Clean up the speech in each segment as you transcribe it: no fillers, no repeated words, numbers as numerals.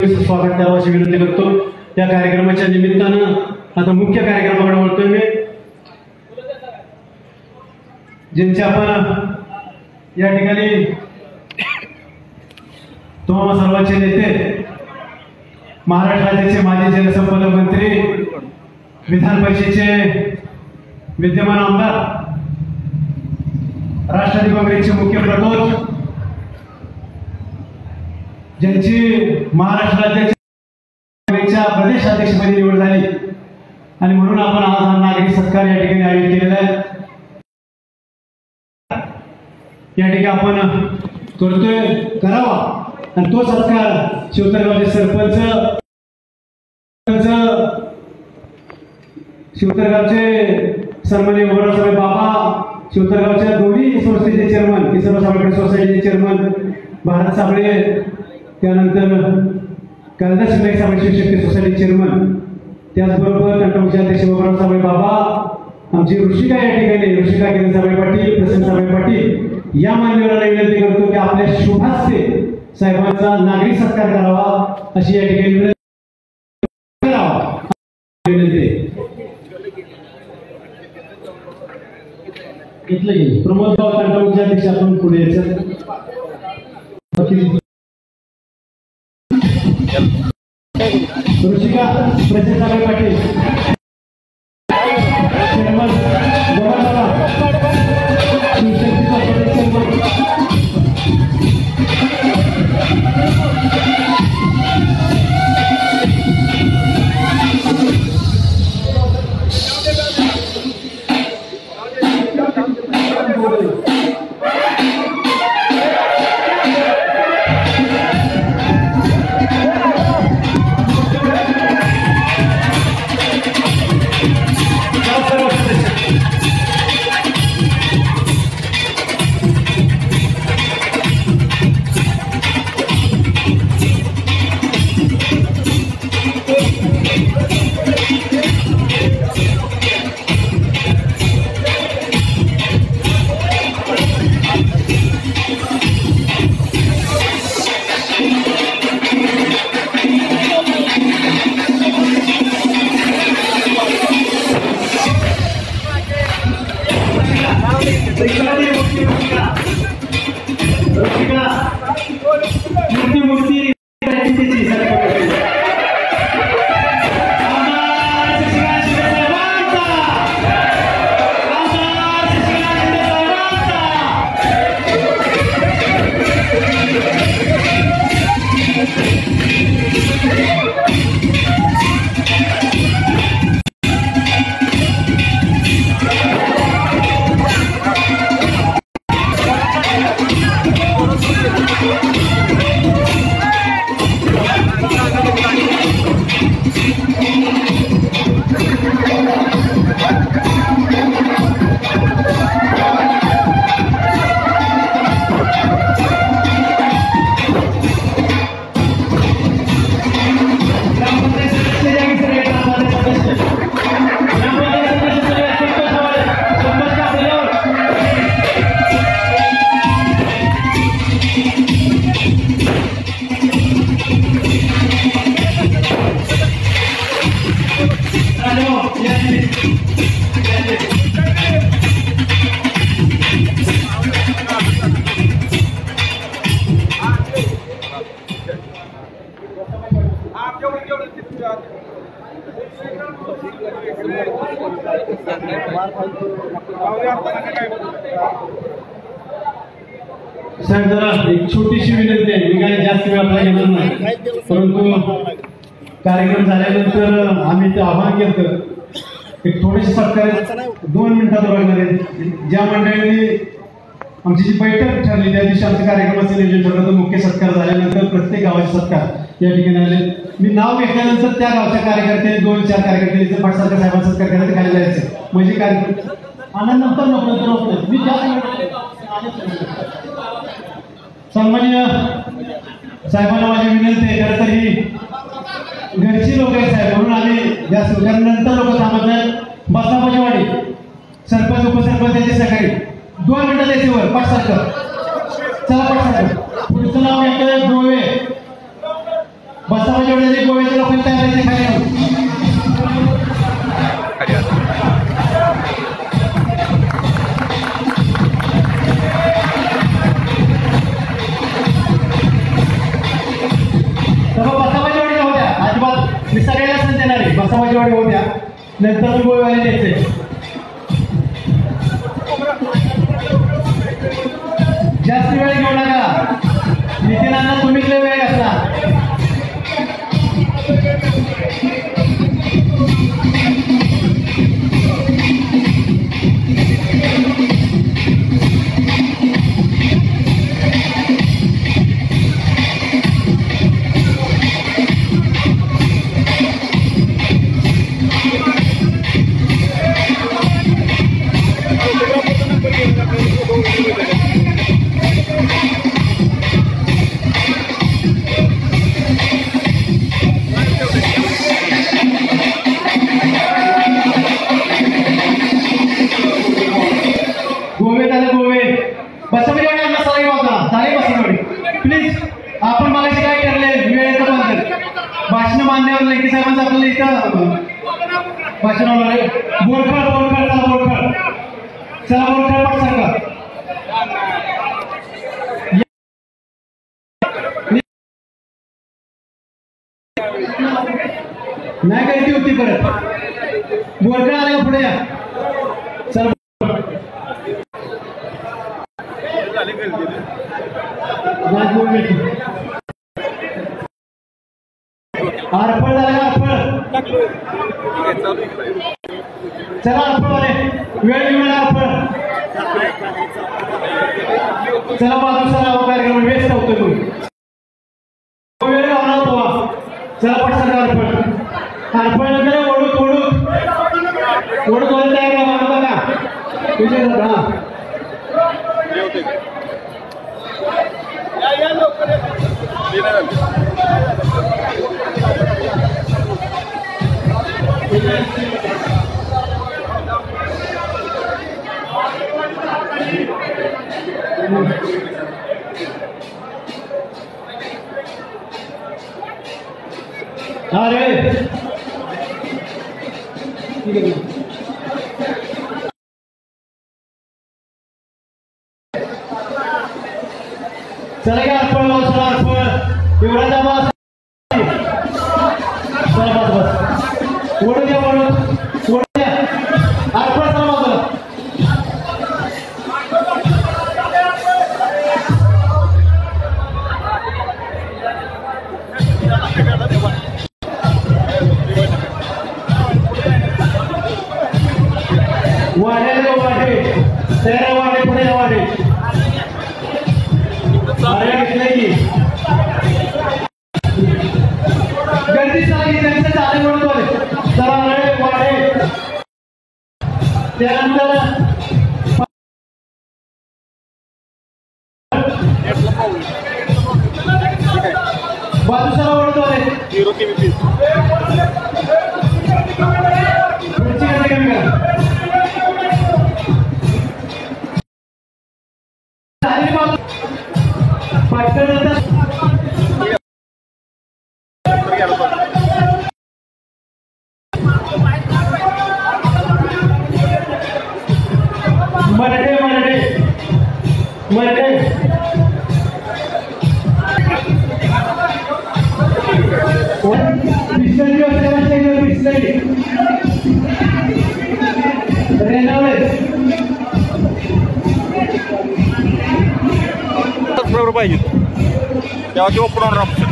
स्वागत करावं अशी विनंती करतो। या कार्यक्रमाच्या निमित्तानं आता मुख्य कार्यक्रमाकडे वळतोय मी, ज्यांचे आपण या ठिकाणी तुम्हा सर्वांचे नेते, महाराष्ट्र राज्याचे माजी जलसंपदा मंत्री, विधान परिषदेचे विद्यमान आमदार, राष्ट्रवादी काँग्रेसचे मुख्य प्रतोद, ज्यांची महाराष्ट्र राज्याच्या प्रदेशाध्यक्षपदी निवड झाली आणि म्हणून आपण आज हा नागरिक सत्कार या ठिकाणी आयोजित केलेला आहे। या ठिकाणी आपण करतोय करावा आणि तो सत्कार शिवतरगावचे सरपंच, शिवतरगावचे सन्माननीय ओबरावसाहेब बाबा, शिवतरगावच्या दोन्ही संस्थेचे चेअरमन, किसन सावळकर सोसायटीचे चेअरमन भारत साबळे, त्यानंतर कालिदास नाईक साबळे शिवशक्ती सोसायटी चेअरमन, त्याचबरोबर तंटामुखचे अध्यक्ष ओबराव साबळे बाबा, आमची ऋषिका या ठिकाणी ऋषिका किरण साबळे पाटील, प्रसन्न साबळे पाटील या मान्यवरांना विनंती करतो की आपल्या शुभास्ते साहेबांचा नागरिक सत्कार करावा अशी या ठिकाणी विनंती। घेतलं गेलं प्रमोद भाऊ तंटामुखचे अध्यक्ष, आपण पुढे यायचं ऋषिका प्रसन्न साबळे पाटील, साहेब जरा एक छोटीशी विनंती आहे, मी काही जास्त वेळ आपला घेणार नाही, परंतु कार्यक्रम झाल्यानंतर आम्ही ते आव्हान केलं एक थोडेसे सत्कार 2 मिनिटात बघणार आहेत। ज्या मंडळींनी आमची जी बैठक ठरली त्या दिवशी आमच्या कार्यक्रमाचं नियोजन ठरलं, मुख्य सत्कार झाल्यानंतर प्रत्येक गावाचे सत्कार या ठिकाणी आले। मी नाव घेतल्यानंतर त्या गावच्या कार्यकर्ते 2-4 कार्यकर्ते पाटसारख्या साहेबांचा सत्कार करायचं, खाली जायचं म्हणजे कार्यक्रम आनंद नंतर नको मी सन्माननीय साहेबांना माझी विनंती आहे। खरं तर ही घरची लोक आहेत साहेब, म्हणून आम्ही जास्त नंतर लोक थांबत नाही। बसाबाजीवाडी सरपंच उपसरपंच त्याचे सकाळी 2 मिनिटं द्यायचे वर पाटसारखं, चला पाटसारखं पुढचं नाव येतं गोवे, बसावा जेवढे गोव्याचे लोक तयार आहे खाली बसावाची वाडी होत्या अजिबात मी सगळ्याला संधी देणार आहे बसावाची वाडी होत्या नंतर गोव्याला द्यायचे जास्त वेळ घेऊ नका नितीनांना तुम्हीच लय वेळ असला प्लीज आपण मला काय ठरले वेळेचं बंधन भाषण मान्यवर लंके साहेबांचं आपल्याला इथं भाषण होणार आहे बोरखड चला बोरखड पाठ सांगा नाही काय ती होती परत बोरखड आले का पुढे या चला अर्पण झालं अर्पण चला अर्पण आले वेळ घेऊन अर्पण चला बाजू चला कार्यक्रम वेस्ट होतो वेळ लावणार होतो चला पटकन अर्पण नंतर ओढून तयार मानता का तुझे अरे चला का अर्पण चला अर्पण एवढा दाबा चला बस ओढून द्या ओढून द्या अर्पण चला माझं वाढेल वाढे तेरा वाढे पुढे वाढे गर्दी चालली त्यांचं चाले म्हणतो चला वाढे त्यानंतर बाजूला ओढतो मराठे बरोबर पाहिजे तेव्हा किंवा पुढे राहू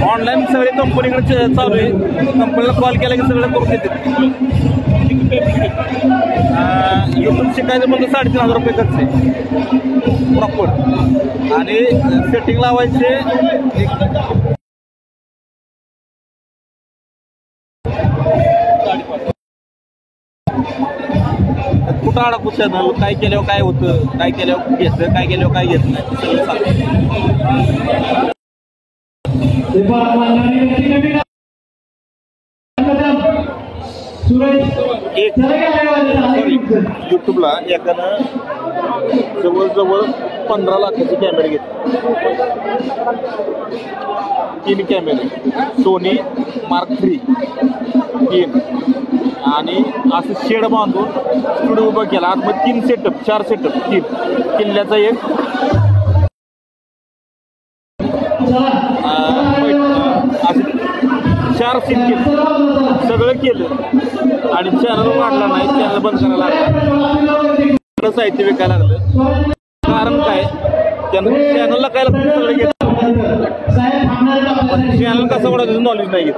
ऑनलाईन सगळे कंपनीकडे चालू आहे कंपनीला कॉल केला की सगळं करून देतात यूट्यूब शिकायचं म्हणजे 3,500 रुपये खर्च आहे प्रॉपर आणि सेटिंग लावायचे कुठं अडकू चॅनल, काय केल्यावर काय होतं, काय केल्यावर घेतं, काय केल्यावर काय घेत नाही सगळं सांगतो. एक युट्यूबला एकानं जवळजवळ 15 लाखाचे कॅमेरे घेतले, 3 कॅमेरे सोनी मार्क 3 आणि असं शेड बांधून स्टुडिओ उभा केला. आतमध्ये 3 सेटअप 4 सेटअप 3 किल्ल्याचा एक असं 4 सीट केलं, सगळं केलं आणि चॅनल वाढला नाही, चॅनल बंद करायला लागला, साहित्य विकायला लागलं. कारण काय, त्यानं चॅनलला काय लागतं सगळं घेतलं, चॅनल कसं वाढायचं नॉलेज नाही घेत.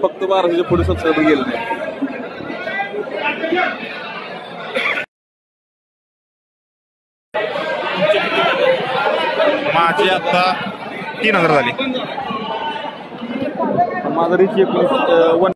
फक्त 1200च्या पुढे सबस्क्रायबर गेलं नाही. माझी आता 3000 झाली. माझा रिच 19